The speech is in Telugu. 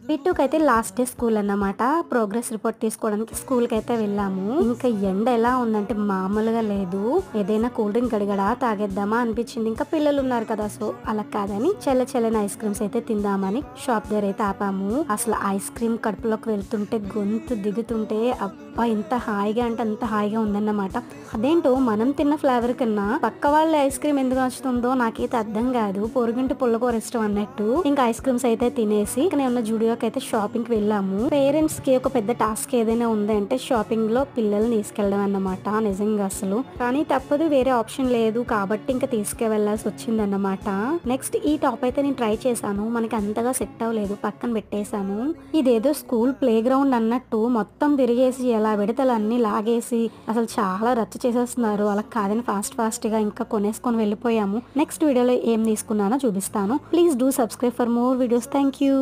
బిట్టుకి అయితే లాస్ట్ డే స్కూల్ అన్నమాట. ప్రోగ్రెస్ రిపోర్ట్ తీసుకోవడానికి స్కూల్ కి అయితే వెళ్ళాము. ఇంకా ఎండ ఎలా ఉందంటే మామూలుగా లేదు. ఏదైనా కూల్ డ్రింక్ గడిగడా తాగేద్దామా అనిపించింది. ఇంకా పిల్లలు ఉన్నారు కదా, సో అలా కాదని చల్లని ఐస్ క్రీమ్స్ అయితే తిందామని షాప్ దగ్గర అయితే ఆపాము. అసలు ఐస్ క్రీమ్ కడుపులోకి వెళ్తుంటే గొంతు దిగుతుంటే అబ్బా ఎంత హాయిగా అంటే అంత హాయిగా ఉందన్నమాట. అదేంటో మనం తిన్న ఫ్లేవర్ కన్నా పక్క వాళ్ళ ఐస్ క్రీమ్ ఎందుకు నచ్చుతుందో నాకైతే అర్థం కాదు. పొరుగింటి పుల్లకూర ఇష్టం అన్నట్టు ఇంకా ఐస్ క్రీమ్స్ అయితే తినేసి ఉన్న జూడియోకి అయితే షాపింగ్ కి వెళ్ళాము. పేరెంట్స్ కి ఒక పెద్ద టాస్క్ ఏదైనా ఉందంటే షాపింగ్ లో పిల్లల్ని తీసుకెళ్ళడం అన్నమాట. నిజంగా అసలు కానీ తప్పదు, వేరే ఆప్షన్ లేదు కాబట్టి ఇంకా తీసుకెళ్లాల్సి వచ్చింది అన్నమాట. నెక్స్ట్ ఈ టాప్ అయితే నేను ట్రై చేశాను. మనకి అంతగా సెట్ అవ్వలేదు, పక్కన పెట్టేశాను. ఇదేదో స్కూల్ ప్లే గ్రౌండ్ అన్నట్టు మొత్తం తిరిగేసి ఎలా పెడితే అన్ని లాగేసి అసలు చాలా రచ్చ చేసేస్తున్నారు. అలా కాదని ఫాస్ట్ గా ఇంకా కొనేసుకొని వెళ్ళిపోయాము. నెక్స్ట్ వీడియోలో ఏం తీసుకున్నానో చూపిస్తాను. Please do subscribe for more videos. Thank you.